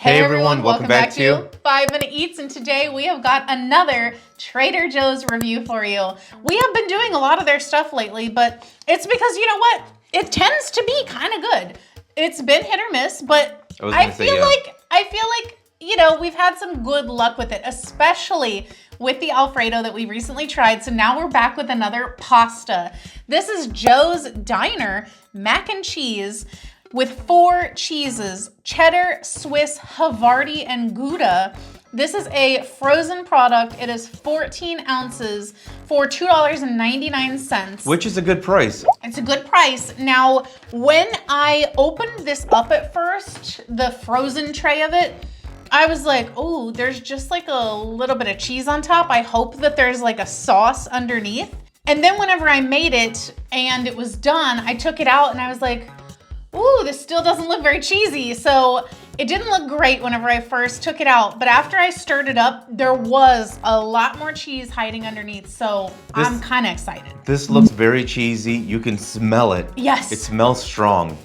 Hey everyone, welcome back to 5 Minute Eats, and today we have got another Trader Joe's review for you. We have been doing a lot of their stuff lately, but it's because, you know what? It tends to be kind of good. It's been hit or miss, but I feel like, you know, we've had some good luck with it, especially with the Alfredo that we recently tried. So now we're back with another pasta. This is Joe's Diner mac and cheese with 4 cheeses: cheddar, Swiss, Havarti, and Gouda. This is a frozen product. It is 14 ounces for $2.99. Which is a good price. It's a good price. Now, when I opened this up at first, the frozen tray of it, I was like, oh, there's just like a little bit of cheese on top. I hope that there's like a sauce underneath. And then whenever I made it and it was done, I took it out and I was like, ooh, this still doesn't look very cheesy. So it didn't look great whenever I first took it out, but after I stirred it up, there was a lot more cheese hiding underneath. So I'm kind of excited. This looks very cheesy. You can smell it. Yes. It smells strong.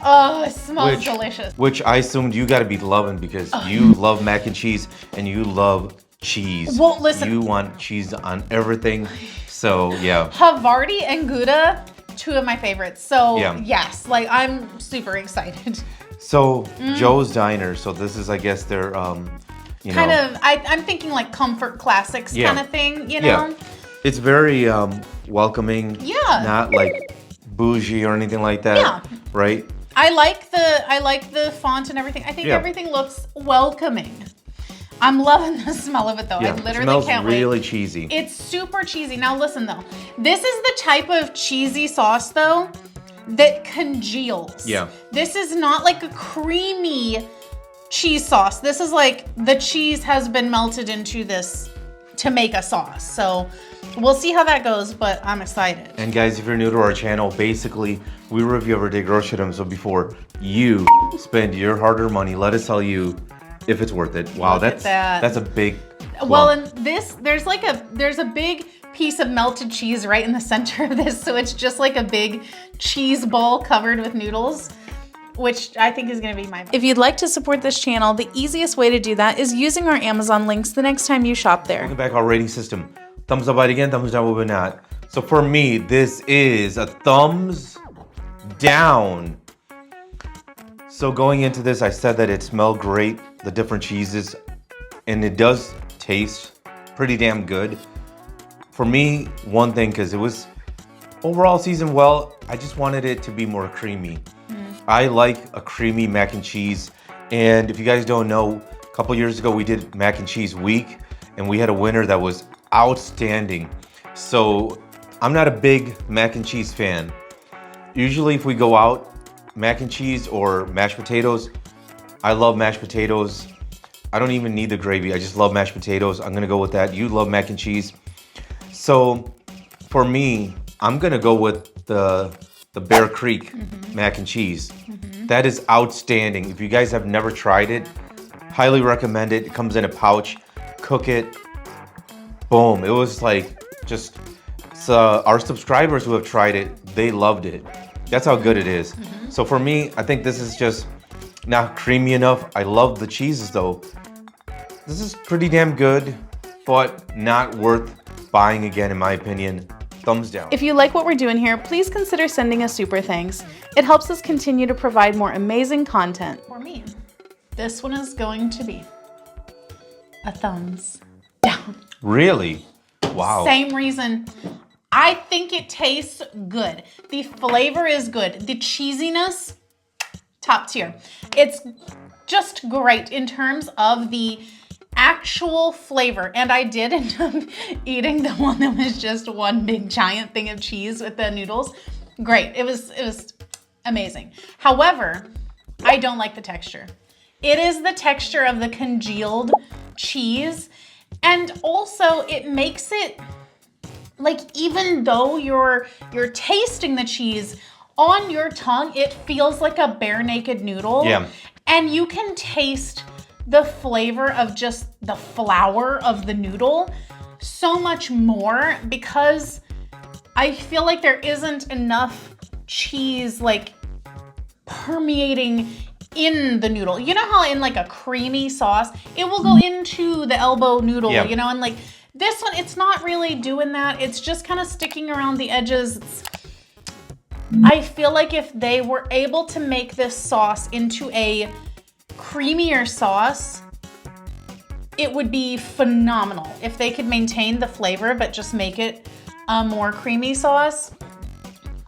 Oh, it smells delicious. Which I assumed you gotta be loving because you love mac and cheese and you love cheese. Well, listen. You want cheese on everything. So yeah. Havarti and Gouda, 2 of my favorites. So yes, like I'm super excited. So Joe's Diner. So this is, I guess, their, you kind know. of, I'm thinking like comfort classics kind of thing, you know? Yeah. It's very welcoming. Yeah. Not like bougie or anything like that. Yeah. Right? I like the font and everything. I think everything looks welcoming. I'm loving the smell of it though. Yeah, I literally can't wait. It smells really cheesy. It's super cheesy. Now listen though, this is the type of cheesy sauce though that congeals. Yeah. This is not like a creamy cheese sauce. This is like the cheese has been melted into this to make a sauce. So we'll see how that goes, but I'm excited. And guys, if you're new to our channel, basically we review everyday grocery items. So before you spend your hard-earned money, let us tell you if it's worth it. Wow, that's a big lump. Well, and this, there's a big piece of melted cheese right in the center of this, so it's just like a big cheese ball covered with noodles, which I think is gonna be my. If you'd like to support this channel, the easiest way to do that is using our Amazon links the next time you shop there. Welcome back to our rating system. Thumbs up, again, thumbs down, will be not. So for me, this is a thumbs down. So going into this, I said that it smelled great, the different cheeses, and it does taste pretty damn good. For me, one thing, because it was overall seasoned well, I just wanted it to be more creamy. I like a creamy mac and cheese. And if you guys don't know, a couple years ago we did mac and cheese week, and we had a winner that was outstanding. So I'm not a big mac and cheese fan. Usually if we go out, mac and cheese or mashed potatoes, I love mashed potatoes. I don't even need the gravy. I just love mashed potatoes. I'm gonna go with that. You love mac and cheese. So for me, I'm gonna go with the Bear Creek mac and cheese. That is outstanding. If you guys have never tried it, highly recommend it. It comes in a pouch. Cook it. Boom. It was like just, our subscribers who have tried it, they loved it. That's how good it is. So for me, I think this is just not creamy enough. I love the cheeses though. This is pretty damn good, but not worth buying again in my opinion. Thumbs down. If you like what we're doing here, please consider sending us super thanks. It helps us continue to provide more amazing content. For me, this one is going to be a thumbs down. Really? Wow. Same reason. I think it tastes good. The flavor is good. The cheesiness, top tier. It's just great in terms of the actual flavor. And I did end up eating the one that was just one big giant thing of cheese with the noodles. Great. It was amazing. However, I don't like the texture. It is the texture of the congealed cheese. And also it makes it like, even though you're tasting the cheese on your tongue, it feels like a bare naked noodle. Yeah. And you can taste the flavor of just the flour of the noodle so much more, because I feel like there isn't enough cheese like permeating in the noodle. You know how in like a creamy sauce, it will go into the elbow noodle, Yeah. you know, and like this one, it's not really doing that. It's just kind of sticking around the edges. I feel like if they were able to make this sauce into a creamier sauce, it would be phenomenal. If they could maintain the flavor, but just make it a more creamy sauce.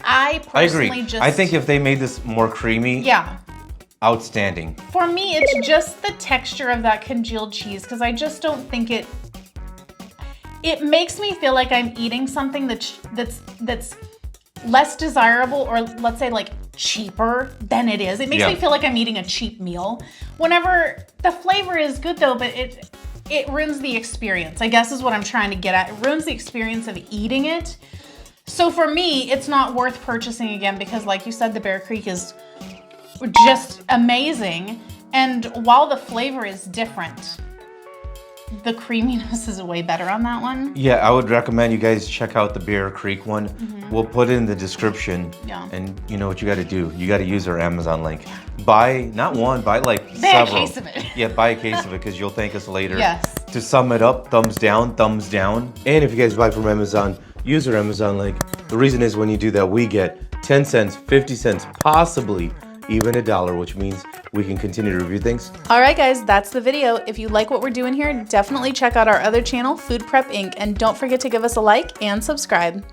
I personally agree. I think if they made this more creamy, yeah. outstanding. For me, it's just the texture of that congealed cheese because I just don't think it makes me feel like I'm eating something that's less desirable, or let's say like cheaper than it is. It makes me feel like I'm eating a cheap meal. Whenever the flavor is good though, but it ruins the experience, I guess is what I'm trying to get at. It ruins the experience of eating it. So for me, it's not worth purchasing again because like you said, the Bear Creek is just amazing. And while the flavor is different, the creaminess is way better on that one. Yeah, I would recommend you guys check out the Bear Creek one. We'll put it in the description. Yeah. And you know what you got to do? You got to use our Amazon link. Buy, not one, buy like Buy several. a case of it. Yeah, buy a case of it because you'll thank us later. Yes. To sum it up, thumbs down, thumbs down. And if you guys buy from Amazon, use our Amazon link. The reason is when you do that, we get 10 cents, 50 cents, possibly even $1, which means we can continue to review things. All right, guys, that's the video. If you like what we're doing here, definitely check out our other channel, Food Prep Inc., and don't forget to give us a like and subscribe.